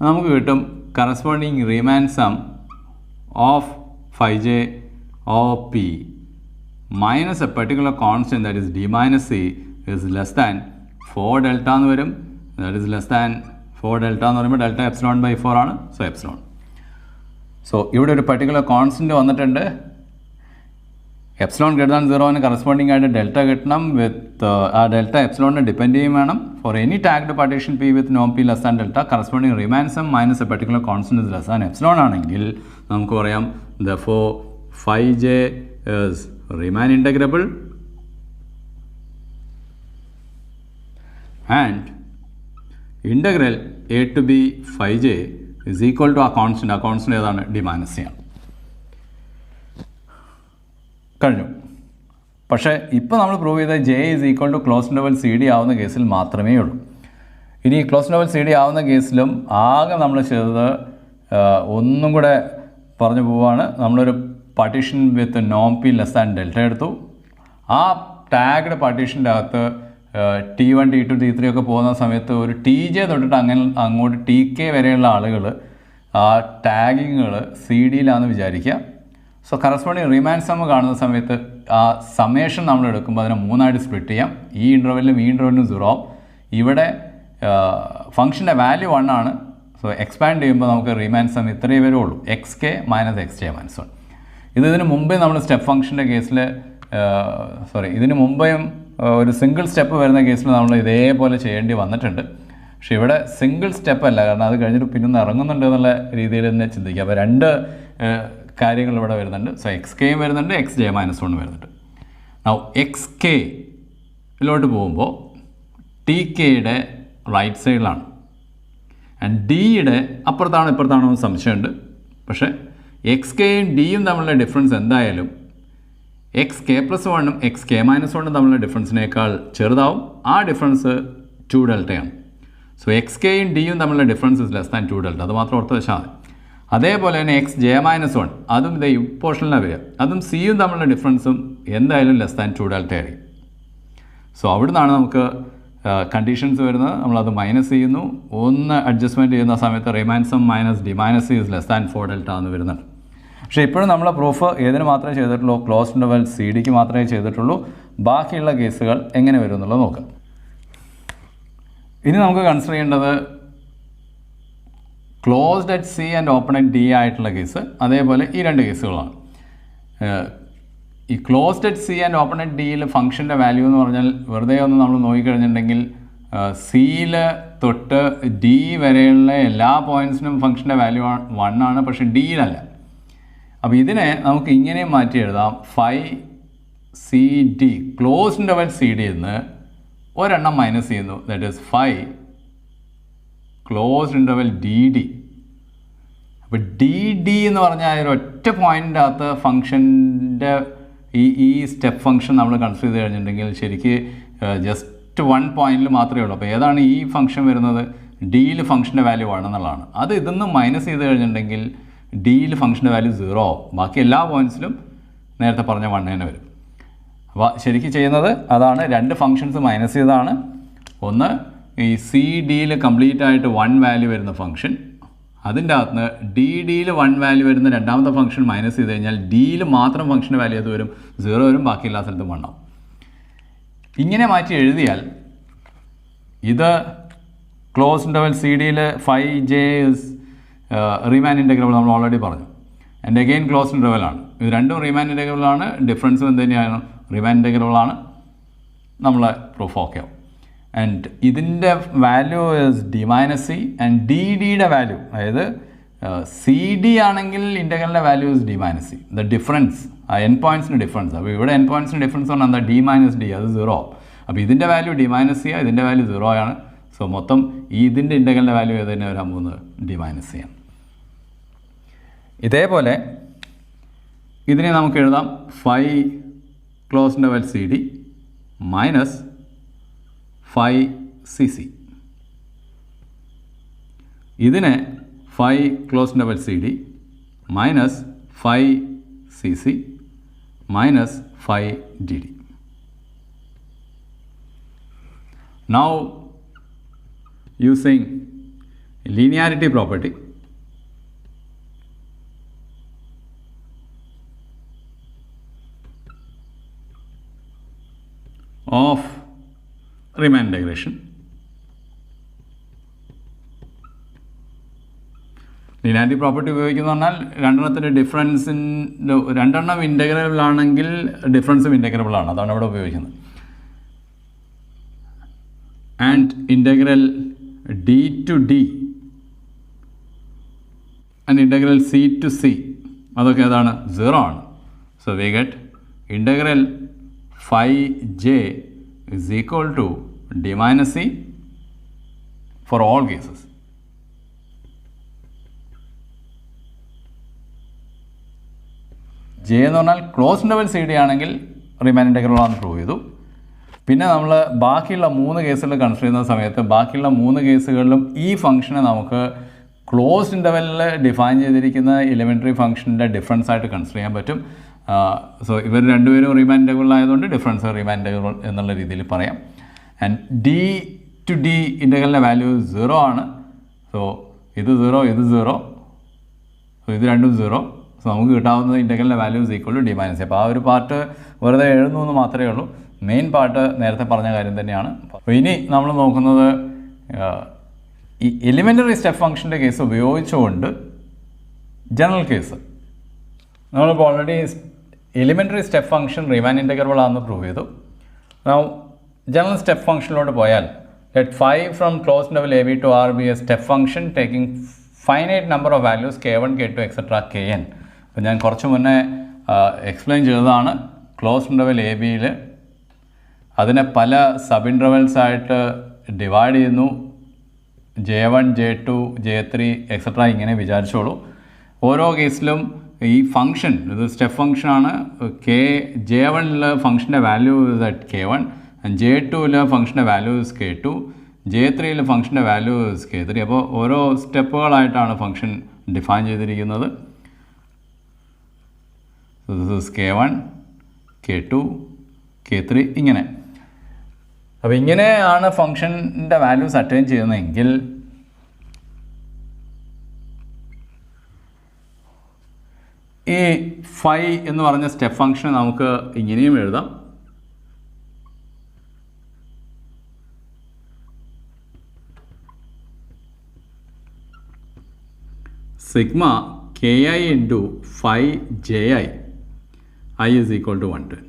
നമുക്ക് കിട്ടും corresponding Riemann sum of 5j of P minus a particular constant that is d minus c is less than 4 delta എന്ന് വരും. that is less than 4 delta എന്ന് പറയുമ്പോൾ delta epsilon by 4 ആണ്. So epsilon. So ഇവിടെ ഒരു particular constant വന്നിട്ടുണ്ട്. Epsilon greater than 0ന് corresponding ആയിട്ട് ഡെൽറ്റ കിട്ടണം. വിത്ത് ആ ഡെൽറ്റ എപ്സിലോണിനെ ഡിപ്പെൻഡ് ചെയ്യും വേണം. For any tagged partition P with നോം P less than delta corresponding Riemann sum minus a particular constant is less than epsilon ആണെങ്കിൽ നമുക്ക് പറയാം therefore 5j is Riemann integrable and integral a to b 5j is equal to a constant ഏതാണ് d minus c ആണ്. കഴിഞ്ഞു. പക്ഷേ ഇപ്പോൾ നമ്മൾ prove ചെയ്ത J is equal to close interval C D ആവുന്ന കേസിൽ മാത്രമേ ഉള്ളൂ. ഇനി ക്ലോസ് ഇൻ്റർവൽ സി ഡി ആവുന്ന കേസിലും ആകെ നമ്മൾ ചെയ്തത് ഒന്നും കൂടെ പറഞ്ഞു പോവുകയാണ്. നമ്മളൊരു പാർട്ടീഷൻ വിത്ത് നോം പി ലെസ് ദാൻ ഡെൽറ്റ എടുത്തു. ആ ടാഗ്ഡ് പാർട്ടീഷൻ്റെ അകത്ത് T1 T2 T3 ഒക്കെ പോകുന്ന സമയത്ത് ഒരു TJ തൊട്ടിട്ട് അങ്ങോട്ട് TK വരെയുള്ള ആളുകൾ ആ ടാഗിങ്ങുകൾ സി ഡിയിലാണെന്ന് വിചാരിക്കുക. സോ കറസ്പോണ്ടിങ് റീമാൻ സം കാണുന്ന സമയത്ത് ആ സമേഷൻ നമ്മൾ എടുക്കുമ്പോൾ അതിനെ 3ആയിട്ട് സ്പ്ലിറ്റ് ചെയ്യാം. ഈ ഇൻ്റർവെല്ലും ഈ ഇൻ്റർവെല്ലും 0 ആവും. ഇവിടെ ഫംഗ്ഷൻ്റെ വാല്യൂ 1 ആണ്. സോ എക്സ്പാൻഡ് ചെയ്യുമ്പോൾ നമുക്ക് റീമാൻ സം ഇത്രയേ വരുള്ളൂ, X K minus x J minus 1. ഇതിന് മുമ്പേ നമ്മൾ സ്റ്റെപ്പ് ഫംഗ്ഷൻ്റെ കേസിൽ ഇതിന് മുമ്പേയും ഒരു സിംഗിൾ സ്റ്റെപ്പ് വരുന്ന കേസിൽ നമ്മൾ ഇതേപോലെ ചെയ്യേണ്ടി വന്നിട്ടുണ്ട്. പക്ഷെ ഇവിടെ സിംഗിൾ സ്റ്റെപ്പ് അല്ല, കാരണം അത് കഴിഞ്ഞിട്ട് പിന്നൊന്ന് ഇറങ്ങുന്നുണ്ട് എന്നുള്ള രീതിയിൽ തന്നെ ചിന്തിക്കുക. അപ്പോൾ രണ്ട് കാര്യങ്ങൾ ഇവിടെ വരുന്നുണ്ട്. സോ എക്സ് കെയും വരുന്നുണ്ട്, എക്സ് ജെ മൈനസ് 1 വരുന്നുണ്ട്. എക്സ് കെയിലോട്ട് പോകുമ്പോൾ ടി കെയുടെ റൈറ്റ് സൈഡിലാണ് ആൻഡ് ഡിയുടെ അപ്പുറത്താണോ ഇപ്പുറത്താണോ എന്ന് സംശയമുണ്ട്. പക്ഷേ എക്സ് കെയും ഡിയും തമ്മിലുള്ള ഡിഫറൻസ് എന്തായാലും എക്സ് കെ പ്ലസ് 1ഉം എക്സ് കെ മൈനസ് 1ഉം തമ്മിലുള്ള ഡിഫറൻസിനേക്കാൾ ചെറുതാവും. ആ ഡിഫറൻസ് 2 ഡെൽറ്റയാണ്. സോ എക്സ് കെയും ഡിയും തമ്മിലുള്ള difference is less than 2 delta. അത് മാത്രം ഓർത്ത് വെച്ചാൽ മതി. അതേപോലെ തന്നെ എക്സ് ജെ മൈനസ് 1 അതും ഇതേ പോർഷനിലാണ് വരിക. അതും സിയും തമ്മിലുള്ള ഡിഫറൻസും എന്തായാലും ലെസ് ദാൻ 2 ഡെൽറ്റ ആയിരിക്കും. സോ അവിടെ നിന്നാണ് നമുക്ക് കണ്ടീഷൻസ് വരുന്നത്. നമ്മളത് മൈനസ് ചെയ്യുന്നു. ഒന്ന് അഡ്ജസ്റ്റ്മെൻറ്റ് ചെയ്യുന്ന സമയത്ത് Riemann sum minus D minus C is less than 4 delta എന്ന് വരുന്നുണ്ട്. പക്ഷേ ഇപ്പോഴും നമ്മൾ പ്രൂഫ് ഏതിന് മാത്രമേ ചെയ്തിട്ടുള്ളൂ, ക്ലോസ്ഡ് ഇൻ്റർവെൽ സി ഡിക്ക് മാത്രമേ ചെയ്തിട്ടുള്ളൂ. ബാക്കിയുള്ള കേസുകൾ എങ്ങനെ വരും എന്നുള്ളത് നോക്കാം. ഇനി നമുക്ക് കൺസിഡർ ചെയ്യേണ്ടത് closed at C and open at D ആയിട്ടുള്ള കേസ്, അതേപോലെ ഈ രണ്ട് കേസുകളാണ്. ഈ closed at C and open at ഡിയിൽ ഫംഗ്ഷൻ്റെ വാല്യൂ എന്ന് പറഞ്ഞാൽ വെറുതെ ഒന്ന് നമ്മൾ നോക്കിക്കഴിഞ്ഞിട്ടുണ്ടെങ്കിൽ സിയിൽ തൊട്ട് ഡി വരെയുള്ള എല്ലാ പോയിൻറ്റ്സിനും ഫംഗ്ഷൻ്റെ വാല്യൂ 1 ആണ്, പക്ഷേ ഡിയിലല്ല. അപ്പോൾ ഇതിനെ നമുക്ക് ഇങ്ങനെ മാറ്റി എഴുതാം. Phi C D, closed interval c ഡിയിൽ നിന്ന് ഒരെണ്ണം മൈനസ് ചെയ്യുന്നു, that is phi closed interval D D. അപ്പോൾ ഡി ഡി എന്ന് പറഞ്ഞാൽ ഒരൊറ്റ പോയിൻ്റിൻ്റെ അകത്ത് ഫംഗ്ഷൻ്റെ ഈ സ്റ്റെപ്പ് ഫംഗ്ഷൻ നമ്മൾ കൺസിഡർ ചെയ്ത് കഴിഞ്ഞിട്ടുണ്ടെങ്കിൽ ശരിക്ക് ജസ്റ്റ് 1 പോയിന്റിൽ മാത്രമേ ഉള്ളൂ. അപ്പോൾ ഏതാണ് ഈ ഫംഗ്ഷൻ വരുന്നത്? ഡിയിൽ ഫംഗ്ഷൻ്റെ വാല്യൂ 1 എന്നുള്ളതാണ്. അത് ഇതൊന്ന് മൈനസ് ചെയ്ത് കഴിഞ്ഞിട്ടുണ്ടെങ്കിൽ ഡിയിൽ ഫംഗ്ഷൻ്റെ വാല്യൂ 0 ആവും. ബാക്കി എല്ലാ പോയിൻറ്റ്സിലും നേരത്തെ പറഞ്ഞ 1 തന്നെ വരും. അപ്പോൾ ശരിക്കും ചെയ്യുന്നത് അതാണ്, രണ്ട് ഫംഗ്ഷൻസ് മൈനസ് ചെയ്തതാണ്. ഒന്ന് ഈ സി ഡിയിൽ കംപ്ലീറ്റ് ആയിട്ട് 1 വാല്യൂ വരുന്ന ഫംഗ്ഷൻ, അതിൻ്റെ അകത്ത് ഡി ഡിയിൽ 1 വാല്യൂ വരുന്ന രണ്ടാമത്തെ ഫംഗ്ഷൻ മൈനസ് ചെയ്ത് കഴിഞ്ഞാൽ ഡിയിൽ മാത്രം ഫംഗ്ഷൻ്റെ വാല്യൂ അത് വരും, 0 വരും, ബാക്കി എല്ലാ സ്ഥലത്തും 1 ആവും. ഇങ്ങനെ മാറ്റി എഴുതിയാൽ ഇത് ക്ലോസ് ഇൻ്റർവെൽ സി ഡിയിൽ ഫൈ ജെ റീമാൻ ഇൻ്റഗ്രബിൾ നമ്മൾ ഓൾറെഡി പറഞ്ഞു. ആൻഡ് അഗെയിൻ ക്ലോസ് ഇൻ്റർവെലാണ്. ഇത് രണ്ടും റീമാൻ ഇൻ്റഗ്രബിളാണ്. ഡിഫറൻസും എന്ത് തന്നെയാണ്? റീമാൻ ഇൻ്റഗ്രബിളാണ്. നമ്മളെ പ്രൂഫ് ഓക്കെ ആവും. ആൻഡ് ഇതിൻ്റെ value is D minus c and d ഡിയുടെ വാല്യൂ, അതായത് സി ഡി ആണെങ്കിൽ ഇൻ്റഗ്രലിൻ്റെ value is D minus c. The difference, ആ എൻ പോയിൻറ്റ്സിന് ഡിഫറൻസ്. അപ്പോൾ ഇവിടെ എൻ പോയിൻറ്റ്സിന് ഡിഫറൻസ് പറഞ്ഞാൽ എന്താ? ഡി മൈനസ് ഡി, അത് 0 ആവും. അപ്പോൾ ഇതിൻ്റെ വാല്യൂ ഡി മൈനസ് സി ആണ്, ഇതിൻ്റെ വാല്യൂ 0 ആണ്. സോ മൊത്തം ഇതിൻ്റെ ഇൻ്റഗ്രലിൻ്റെ വാല്യൂ ഏത് തന്നെ വരാൻ പോകുന്നത്? ഡി മൈനസ് സി ആണ്. ഇതേപോലെ ഇതിനെ നമുക്ക് എഴുതാം phi close interval C d minus phi c c. ഇതിനെ phi close interval C d minus phi c c minus phi d d. Now using linearity property, of Riemann integration, linearity property ഉപയോഗിക്കുന്നു പറഞ്ഞാൽ രണ്ടെണ്ണത്തിൻ്റെ രണ്ടെണ്ണം integrable ആണെങ്കിൽ ഡിഫറൻസും integrable ആണ്, അതാണ് ഇവിടെ ഉപയോഗിക്കുന്നത്. And integral d to d and integral c to c അതൊക്കെ ഏതാണ്? 0 ആണ്. So we get integral phi j is equal to d minus c for all cases. j എന്ന് പറഞ്ഞാൽ ക്ലോസ് ഇൻ്റർവെൽ സി ഡി ആണെങ്കിൽ റീമാൻ ഇൻ്റഗ്രബിൾ ആണെന്ന് prove ചെയ്തു. പിന്നെ നമ്മൾ ബാക്കിയുള്ള 3 കേസുകൾ കൺസിഡർ ചെയ്യുന്ന സമയത്ത് ബാക്കിയുള്ള 3 കേസുകളിലും ഈ ഫംഗ്ഷനെ നമുക്ക് ക്ലോസ്ഡ് ഇൻ്റർവെല്ലിൽ ഡിഫൈൻ ചെയ്തിരിക്കുന്ന എലിമെൻ്ററി ഫംഗ്ഷൻ്റെ ഡിഫറൻസ് ആയിട്ട് കൺസിഡർ ചെയ്യാൻ പറ്റും. സോ ഇവർ രണ്ടുപേരും റീമാൻ ഇൻ്റഗ്രബിൾ ആയതുകൊണ്ട് ഡിഫറൻസ് റീമാൻ ഇൻ്റഗ്രബിൾ എന്നുള്ള രീതിയിൽ പറയാം. ആൻഡ് ഡി ടു ഡി ഇൻ്റഗ്രലിൻ്റെ വാല്യൂ 0 ആണ്. സോ ഇത് 0, ഇത് 0, സോ ഇത് രണ്ടും 0. സോ നമുക്ക് കിട്ടാവുന്നത് ഇൻ്റഗ്രലിൻ്റെ value is equal to d minus. അപ്പോൾ ആ ഒരു പാർട്ട് വെറുതെ എഴുതുന്നു എന്ന് മാത്രമേ ഉള്ളൂ. മെയിൻ പാർട്ട് നേരത്തെ പറഞ്ഞ കാര്യം തന്നെയാണ്. അപ്പോൾ ഇനി നമ്മൾ നോക്കുന്നത് ഈ എലിമെൻ്ററി സ്റ്റെപ്പ് ഫംഗ്ഷൻ്റെ കേസ് ഉപയോഗിച്ചുകൊണ്ട് ജനറൽ കേസ്. നമ്മളിപ്പോൾ already elementary step function റീമാൻ integrable ആണെന്ന് പ്രൂവ് ചെയ്തു. ജനറൽ സ്റ്റെപ്പ് ഫംഗ്ഷനിലോട്ട് പോയാൽ let phi from closed interval ab to r be a step function taking finite number of values k1, k2, etc. kn. അപ്പോൾ ഞാൻ കുറച്ച് മുന്നേ explain ചെയ്തതാണ്. Closed interval A ബിയിൽ അതിനെ പല സബ് ഇൻ്റർവെൽസ് ആയിട്ട് ഡിവൈഡ് ചെയ്യുന്നു. J1, J2, J3 എക്സെട്ര ഇങ്ങനെ വിചാരിച്ചോളൂ. ഓരോ കേസിലും ഈ ഫംഗ്ഷൻ ഇത് സ്റ്റെപ്പ് ഫംഗ്ഷനാണ്. J1ൽ ഫംഗ്ഷൻ്റെ വാല്യൂ ഇസ് അറ്റ് K1, J2ൽ ഫംഗ്ഷൻ്റെ വാല്യൂ ഇസ് K2, J3ൽ ഫംഗ്ഷൻ്റെ വാല്യൂ ഇസ് K3. അപ്പോൾ ഓരോ സ്റ്റെപ്പുകളായിട്ടാണ് ഫംഗ്ഷൻ ഡിഫൈൻ ചെയ്തിരിക്കുന്നത്. This is K1, K2, K3 ഇങ്ങനെ. അപ്പോൾ ഇങ്ങനെയാണ് ഫംഗ്ഷൻ്റെ വാല്യൂസ് അറ്റൈൻ ചെയ്യുന്നതെങ്കിൽ ഈ ഫൈ എന്ന് പറഞ്ഞ സ്റ്റെപ്പ് ഫംഗ്ഷൻ നമുക്ക് ഇങ്ങനെയും എഴുതാം. Sigma K I into phi J I is equal to 1 to n.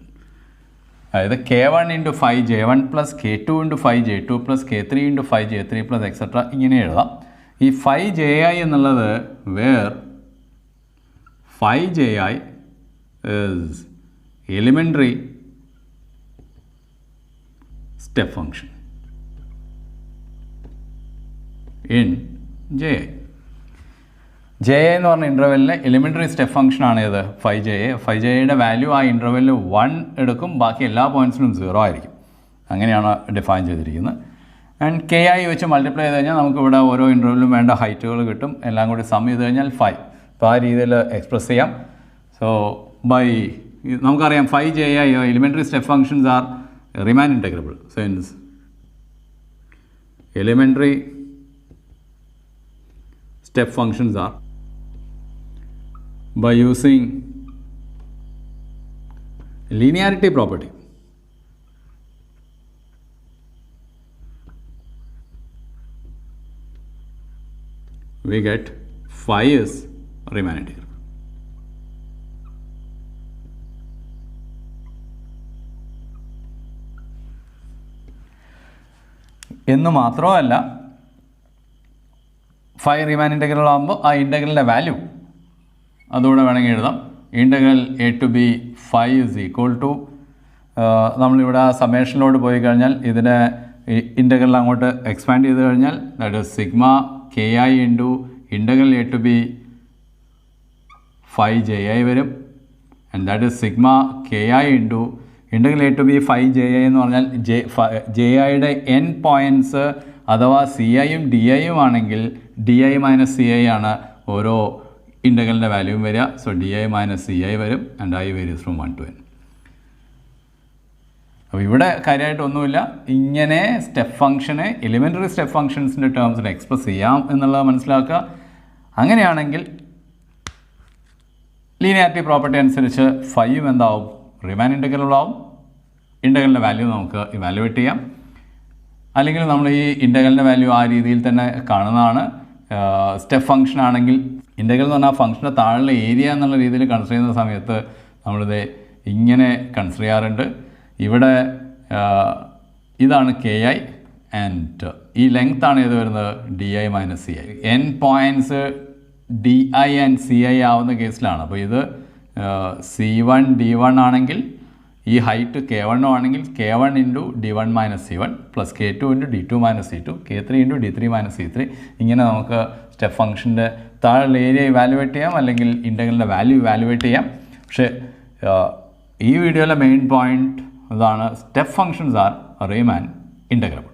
അതായത് K1 into phi J one plus K2 into phi J two plus K3 into phi J three plus etcetera ഇങ്ങനെ എഴുതാം. ഈ phi J I എന്നുള്ളത് where phi J I is elementary step function in Ji. Ji എന്ന് പറഞ്ഞ ഇൻ്റർവെല്ലിലെ elementary step function ആണ് ഇത് five J ഐയുടെ value ആ ഇൻ്റർവെല്ലിൽ 1 എടുക്കും, ബാക്കി എല്ലാ പോയിൻറ്റ്സിലും 0 ആയിരിക്കും. അങ്ങനെയാണ് ഡിഫൈൻ ചെയ്തിരിക്കുന്നത്. ആൻഡ് കെ ഐ വെച്ച് മൾട്ടിപ്ലൈ ചെയ്ത് കഴിഞ്ഞാൽ നമുക്കിവിടെ ഓരോ ഇൻ്റർവെല്ലിലും വേണ്ട ഹൈറ്റുകൾ കിട്ടും. എല്ലാം കൂടി സം ചെയ്ത് കഴിഞ്ഞാൽ 5. അപ്പോൾ ആ രീതിയിൽ എക്സ്പ്രസ് ചെയ്യാം. സോ നമുക്കറിയാം five J I elementary step functions R റിമാൻ integrable. Since elementary step functions are by using linearity property we get phi is Riemann integral. എന്ന് മാത്രമല്ല ഫൈ റിമാൻ ഇൻ്റഗ്രൽ ആകുമ്പോൾ ആ ഇൻ്റഗ്രലിൻ്റെ വാല്യൂ അതുകൂടെ വേണമെങ്കിൽ എഴുതാം. Integral A to B phi is equal to നമ്മളിവിടെ ആ സമ്മേഷനിലോട്ട് പോയി കഴിഞ്ഞാൽ ഇതിനെ ഇൻ്റഗ്രൽ അങ്ങോട്ട് എക്സ്പാൻഡ് ചെയ്ത് കഴിഞ്ഞാൽ that is sigma K I into integral A to B phi J i വരും. And that is sigma K I into integral A to B phi J i എന്ന് പറഞ്ഞാൽ ജെ ഐയുടെ എൻ പോയിൻറ്റ്സ് അഥവാ c ഐയും d ഐയും ആണെങ്കിൽ d i minus c i ആണ് ഓരോ ഇൻ്റഗ്രലിൻ്റെ വാല്യൂവും വരിക. So d i minus c i വരും. And i varies from 1 to n. അപ്പോൾ ഇവിടെ കാര്യമായിട്ടൊന്നുമില്ല. ഇങ്ങനെ സ്റ്റെപ്പ് ഫംഗ്ഷനെ എലിമെൻ്ററി സ്റ്റെപ്പ് ഫംഗ്ഷൻസിൻ്റെ ടേംസിൽ എക്സ്പ്രസ് ചെയ്യാം എന്നുള്ളത് മനസ്സിലാക്കുക. അങ്ങനെയാണെങ്കിൽ ലീനിയാരിറ്റി പ്രോപ്പർട്ടി അനുസരിച്ച് ഫൈയും എന്താവും, റിമാൻ ഇൻ്റഗ്രലാവും. ഇൻ്റഗ്രലിൻ്റെ വാല്യൂ നമുക്ക് ഇവാലുവേറ്റ് ചെയ്യാം. അല്ലെങ്കിൽ നമ്മൾ ഈ ഇൻ്റഗ്രലിൻ്റെ വാല്യൂ ആ രീതിയിൽ തന്നെ കാണുന്നതാണ്. സ്റ്റെപ്പ് ഫംഗ്ഷൻ ആണെങ്കിൽ ഇൻ്റഗ്രൽ എന്ന് പറഞ്ഞാൽ ഫംഗ്ഷൻ്റെ താഴെയുള്ള ഏരിയ എന്നുള്ള രീതിയിൽ കൺസിഡർ ചെയ്യുന്ന സമയത്ത് നമ്മളിത് ഇങ്ങനെ കൺസിഡർ ചെയ്യാറുണ്ട്. ഇവിടെ ഇതാണ് കെ ഐ ആൻഡ് ഈ ലെങ്ത് ആണ് ഏത് വരുന്നത്, D i minus c I. N points D I and C I ആവുന്ന കേസിലാണ്. അപ്പോൾ ഇത് C1 D1 ആണെങ്കിൽ ഈ ഹൈറ്റ് K1 ആണെങ്കിൽ K1 into D1 minus C1 plus K2 into D2 minus C2 K3 into D3 minus C3. ഇങ്ങനെ നമുക്ക് step ഫംഗ്ഷൻ്റെ താഴെയുള്ള ഏരിയ ഇവാലുവേറ്റ് ചെയ്യാം, അല്ലെങ്കിൽ ഇൻ്റഗ്രലിൻ്റെ വാല്യൂ ഇവാലുവേറ്റ് ചെയ്യാം. പക്ഷേ ഈ വീഡിയോയിലെ മെയിൻ പോയിൻറ്റ് അതാണ്, സ്റ്റെപ്പ് ഫംഗ്ഷൻസ് ആർ റീമാൻ ഇൻ്റഗ്രബിൾ.